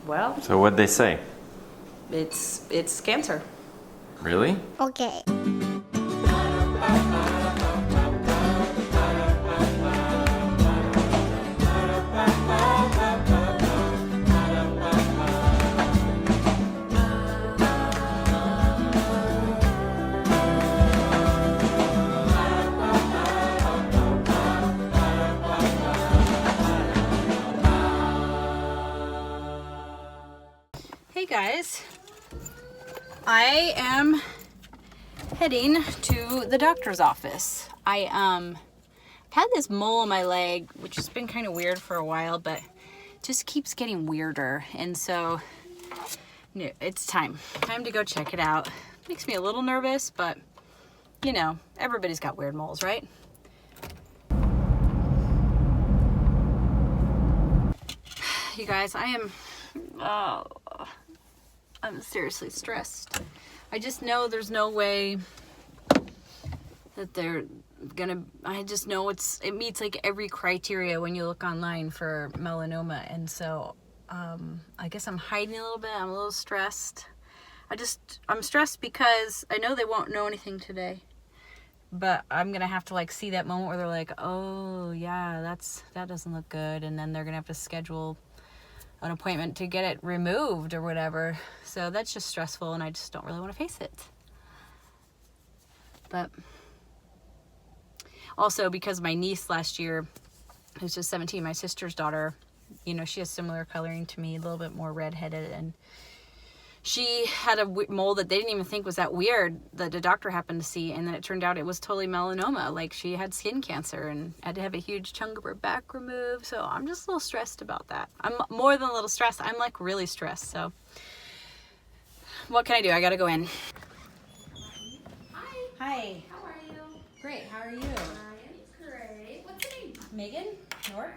Well, So what'd they say? it's cancer. Really? Okay. Hey guys, I am heading to the doctor's office. I've had this mole on my leg, which has been kind of weird for a while, but just keeps getting weirder. And so it's time to go check it out. Makes me a little nervous, but you know, everybody's got weird moles, right? You guys, I'm seriously stressed. I just know there's no way that they're gonna, I just know it meets like every criteria when you look online for melanoma. And so, I guess I'm hiding a little bit. I'm a little stressed. I'm stressed because I know they won't know anything today, but I'm gonna have to like see that moment where they're like, oh yeah, that doesn't look good. And then they're gonna have to schedule an appointment to get it removed or whatever. So that's just stressful, and I just don't really want to face it. But also because my niece last year, who's just 17, my sister's daughter, you know, she has similar coloring to me, a little bit more redheaded, and she had a mole that they didn't even think was that weird that the doctor happened to see, and then it turned out it was totally melanoma. Like, she had skin cancer and had to have a huge chunk of her back removed. So I'm just a little stressed about that. I'm more than a little stressed. I'm like really stressed. So what can I do? I gotta go in. Hi. Hi. How are you? Great. How are you? I am great. What's your name? Megan? Nort?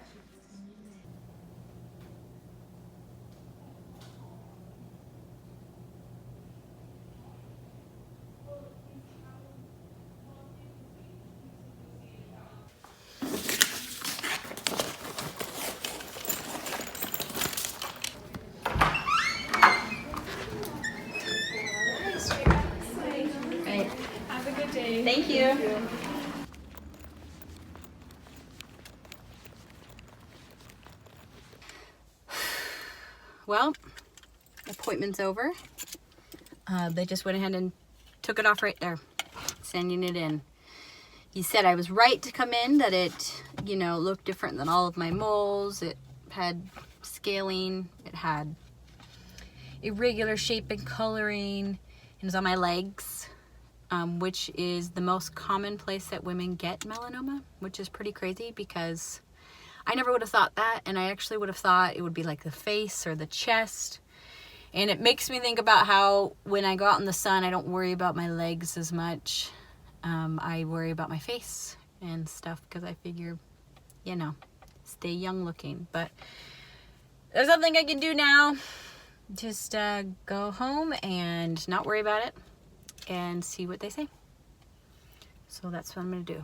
Have a good day. Thank you. Well, appointment's over. They just went ahead and took it off right there, sending it in. He said I was right to come in, that it, you know, looked different than all of my moles. It had scaling, it had irregular shape and coloring. It was on my legs, which is the most common place that women get melanoma, which is pretty crazy because I never would have thought that. And I actually would have thought it would be like the face or the chest. And it makes me think about how when I go out in the sun, I don't worry about my legs as much. I worry about my face and stuff because I figure, you know, stay young looking. But there's nothing I can do now. Just go home and not worry about it and see what they say. So that's what I'm going to do.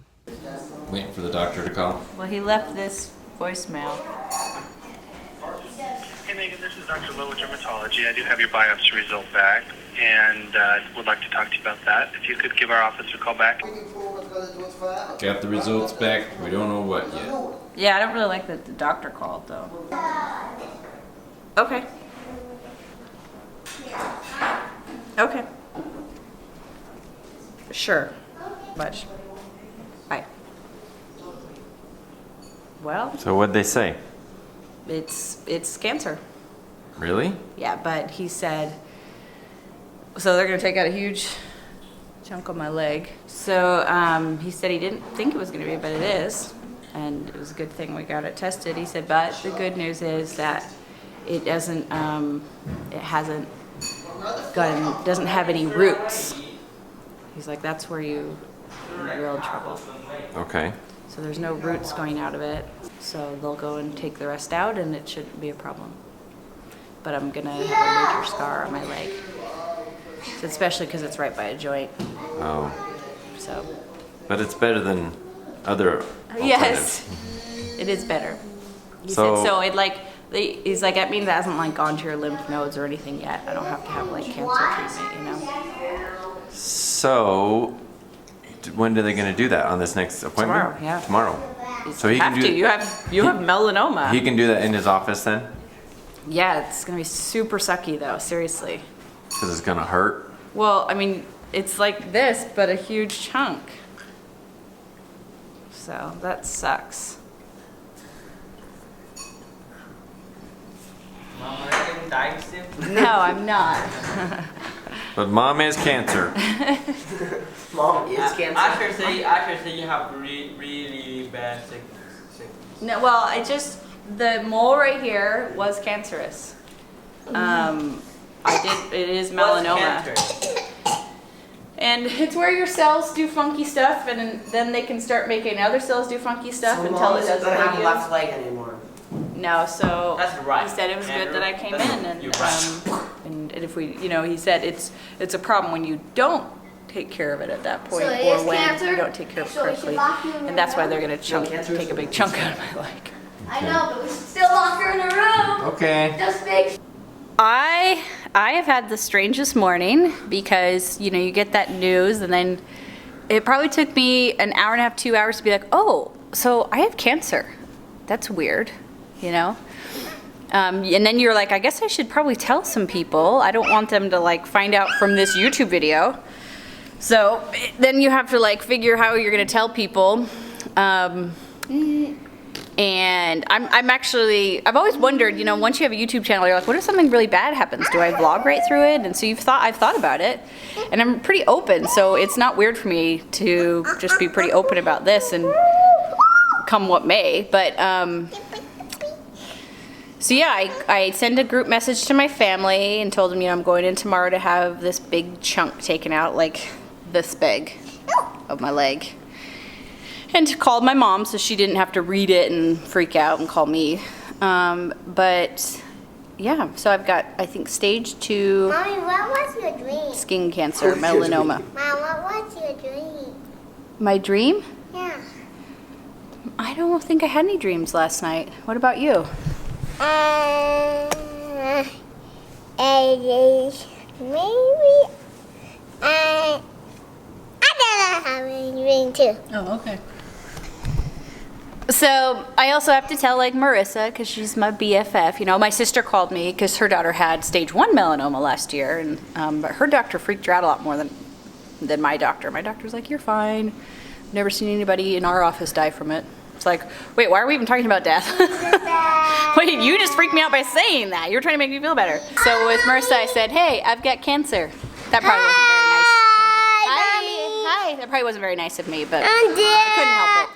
Waiting for the doctor to call. Well, he left this voicemail. Hey Megan, this is Dr. Lowe with Dermatology. I do have your biopsy result back and would like to talk to you about that. If you could give our office a call back. Got the results back. We don't know what yet. Yeah, I don't really like that the doctor called, though. Okay. Okay. Sure. Much. Bye. Well, So what'd they say? it's cancer. Really? Yeah, but he said, so they're going to take out a huge chunk of my leg. So he said he didn't think it was going to be, but it is. And it was a good thing we got it tested. He said, but the good news is that it doesn't, it doesn't have any roots. He's like, that's where you're in real trouble. Okay. So there's no roots going out of it. So they'll go and take the rest out and it shouldn't be a problem. But I'm gonna have a major scar on my leg. So especially because it's right by a joint. Oh. So. But it's better than other alternatives. Yes, it is better. He So- said, so it like He's like, that means it hasn't like gone to your lymph nodes or anything yet. I don't have to have like cancer treatment, you know. So, when are they going to do that on this next appointment? Tomorrow, yeah. Tomorrow. So he have can do. to. You have melanoma. He can do that in his office then, Yeah, it's gonna be super sucky though. Seriously. because it's gonna hurt. Well, I mean, it's like this, but a huge chunk. So that sucks. Mama, are you dying soon? No, I'm not. But mom has cancer. Mom is cancer. I should say you have really bad sickness. No, well, the mole right here was cancerous. It is melanoma. What's cancer? And it's where your cells do funky stuff, and then they can start making other cells do funky stuff until Mom it doesn't doesn't have a have left leg anymore. No, so That's right. he said it was good that I came Andrew. in, and You're right. and if we, he said it's a problem when you don't take care of it at that point, So it or is when cancer? you don't take care of it So we should correctly, lock you in and your that's why room? they're gonna cancer is take a big a chunk out of my leg. I know, but we should still lock her in a room. Okay. Just make I have had the strangest morning because, you get that news and then it probably took me an hour and a half, 2 hours to be like, oh, so I have cancer. That's weird, And then you're like, I guess I should probably tell some people. I don't want them to like find out from this YouTube video. So then you have to like figure how you're gonna tell people. And I've always wondered, once you have a YouTube channel, you're like, what if something really bad happens? Do I vlog right through it? And so I've thought about it, and I'm pretty open, so it's not weird for me to just be pretty open about this and come what may. But so yeah, I sent a group message to my family and told them, I'm going in tomorrow to have this big chunk taken out, like this big, of my leg. And called my mom so she didn't have to read it and freak out and call me. But yeah, so I've got, I think, stage 2 Mommy, what was your dream? skin cancer, melanoma. Mom, what was your dream? My dream? Yeah. I don't think I had any dreams last night. What about you? Maybe. I don't have any dream too. Oh, okay. So I also have to tell like Marissa, because she's my BFF. My sister called me because her daughter had stage 1 melanoma last year, and but her doctor freaked her out a lot more than my doctor. My doctor's like, you're fine. Never seen anybody in our office die from it. It's like, wait, why are we even talking about death? Wait, you just freaked me out by saying that. You're trying to make me feel better. So with Marissa, I said, hey, I've got cancer. That probably wasn't very nice. Hi. That probably wasn't very nice of me, but I couldn't help it.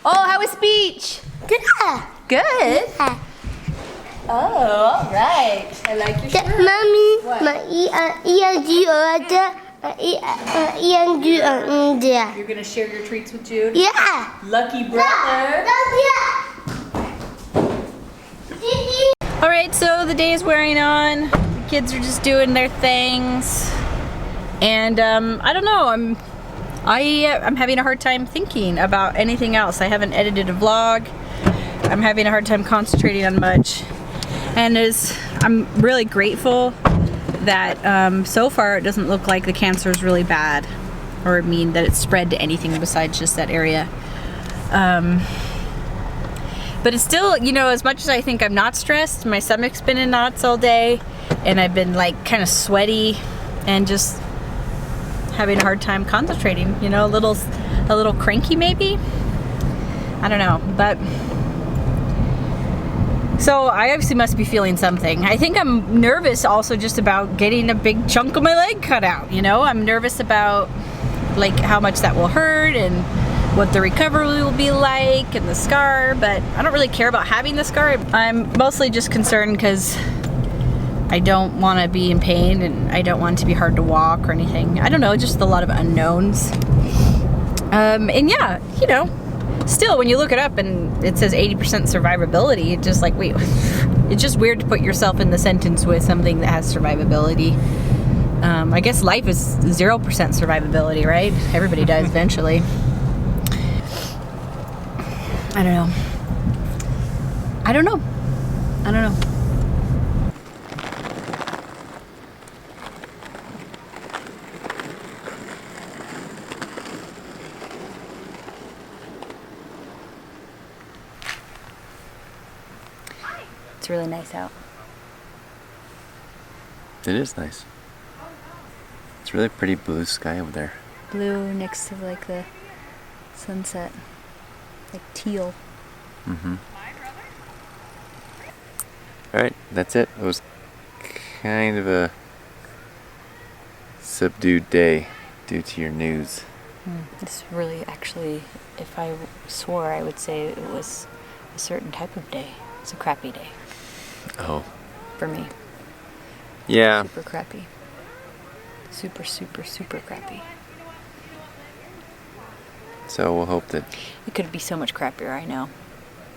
Oh, how was speech? Good. Good. Oh, all right. I like your shirt. Mommy, What? my You're gonna share your treats with Jude? Yeah. Lucky brother. All right, so the day is wearing on. The kids are just doing their things, and I don't know. I'm having a hard time thinking about anything else. I haven't edited a vlog. I'm having a hard time concentrating on much, and I'm really grateful that so far it doesn't look like the cancer is really bad, or mean that it's spread to anything besides just that area. But it's still, as much as I think I'm not stressed, my stomach's been in knots all day, and I've been like kind of sweaty and just having a hard time concentrating, a little cranky maybe. I don't know, but so I obviously must be feeling something. I think I'm nervous also just about getting a big chunk of my leg cut out, I'm nervous about like how much that will hurt and what the recovery will be like and the scar, but I don't really care about having the scar. I'm mostly just concerned because I don't want to be in pain and I don't want it to be hard to walk or anything. I don't know, just a lot of unknowns. And yeah, still when you look it up and it says 80% survivability, it's just like, wait, it's just weird to put yourself in the sentence with something that has survivability. I guess life is 0% survivability, right? Everybody dies eventually. I don't know. I don't know. It's really nice out. It is nice. It's really pretty blue sky over there. Blue next to like the sunset. Like teal. Mm-hmm. Alright, that's it. It was kind of a subdued day due to your news. It's really actually, if I swore, I would say it was a certain type of day. It's a crappy day Oh. for me. Yeah. Super crappy. Super, super, super crappy. So we'll hope that, It could be so much crappier, I know.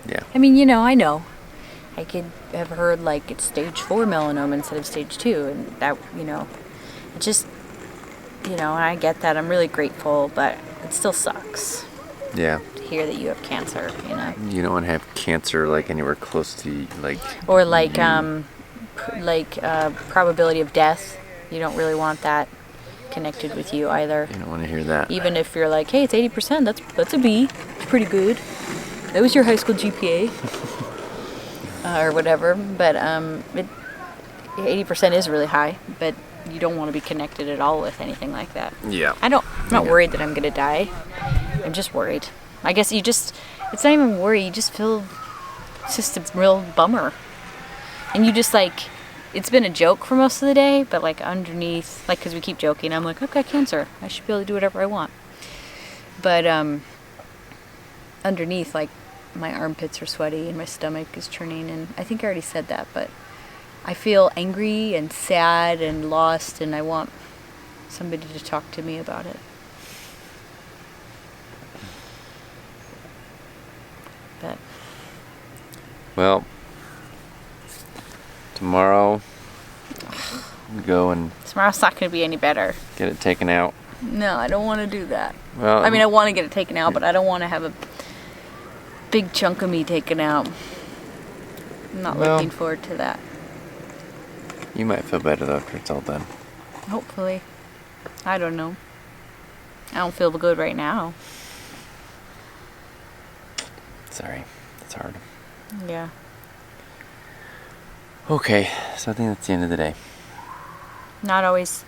yeah. I mean, you know, I know. I could have heard like it's stage 4 melanoma instead of stage 2, and that, you know, it just, you know, and I get that. I'm really grateful, but it still sucks Yeah. to hear that you have cancer, you know. You don't want to have cancer like anywhere close to like. Or like, probability of death. You don't really want that connected with you either. You don't want to hear that. Even if you're like, hey, it's 80%, that's a B. It's pretty good. That was your high school GPA. Or whatever. But 80% is really high, but you don't want to be connected at all with anything like that. Yeah. I'm not worried that I'm going to die. I'm just worried. I guess it's not even worry, you just feel, it's just a real bummer. And you just like, it's been a joke for most of the day, but like underneath, like, because we keep joking, I'm like, I've got cancer. I should be able to do whatever I want. But underneath, like, my armpits are sweaty and my stomach is churning, and I think I already said that, but I feel angry and sad and lost, and I want somebody to talk to me about it. But Well, tomorrow, go and tomorrow's not going to be any better. get it taken out. No, I don't want to do that. Well, I mean, I want to get it taken out, but I don't want to have a big chunk of me taken out. I'm not Well- looking forward to that. you might feel better though after it's all done. Hopefully. I don't know. I don't feel good right now. Sorry, it's hard. Yeah. Okay, so I think that's the end of the day. Not always.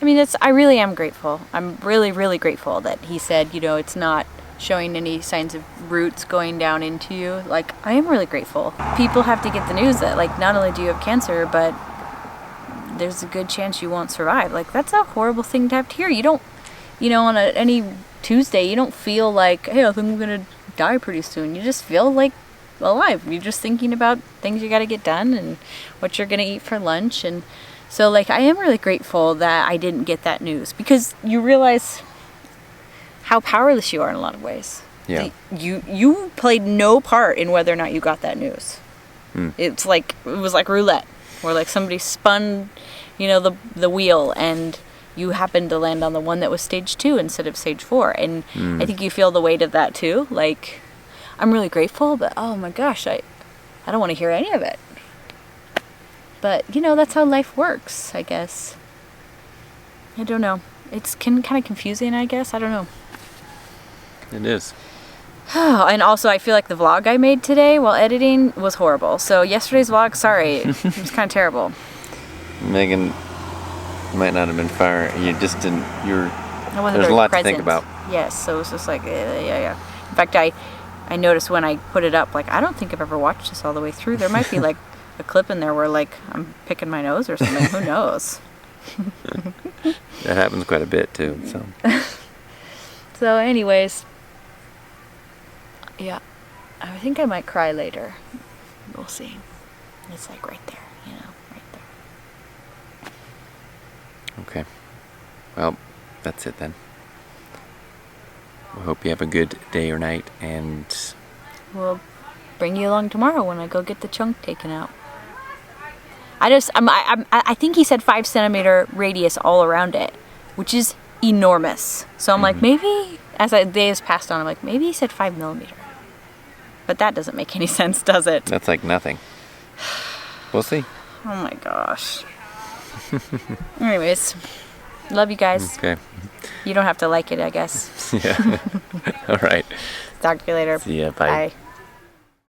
I mean, I really am grateful. I'm really, really grateful that he said, you know, it's not showing any signs of roots going down into you. Like, I am really grateful. People have to get the news that, like, not only do you have cancer, but there's a good chance you won't survive. Like, that's a horrible thing to have to hear. You don't, you know, on any Tuesday, you don't feel like, hey, I think I'm going to die pretty soon. You just feel like alive. You're just thinking about things you got to get done and what you're going to eat for lunch. And so, like, I am really grateful that I didn't get that news, because you realize how powerless you are in a lot of ways. Yeah. You played no part in whether or not you got that news. It was like roulette, where like somebody spun, you know, the wheel, and you happened to land on the one that was stage 2 instead of stage 4. And I think you feel the weight of that too. Like, I'm really grateful, but oh my gosh, I don't want to hear any of it. But, you know, that's how life works, I guess. I don't know. It's kind of confusing, I guess. I don't know. It is. And also, I feel like the vlog I made today while editing was horrible. So yesterday's vlog, sorry, it was kind of terrible. Megan might not have been fire. You just didn't. I wasn't There's a very lot present. to think about. Yes, so it was just like, yeah. In fact, I noticed when I put it up, like, I don't think I've ever watched this all the way through. There might be like a clip in there where like I'm picking my nose or something. Who knows? That happens quite a bit too. So So anyways, yeah, I think I might cry later. We'll see. It's like right there, you know, right there. okay. Well, that's it then. We hope you have a good day or night, and We'll bring you along tomorrow when I go get the chunk taken out. I think he said 5 centimeter radius all around it, which is enormous. So I'm like, maybe, as the days passed on, I'm like, maybe he said 5 millimeter. But that doesn't make any sense, does it? that's like nothing. We'll see. Oh my gosh. Anyways, love you guys. Okay. You don't have to like it, I guess. Yeah. All right. Talk to you later. See ya. Bye. Bye.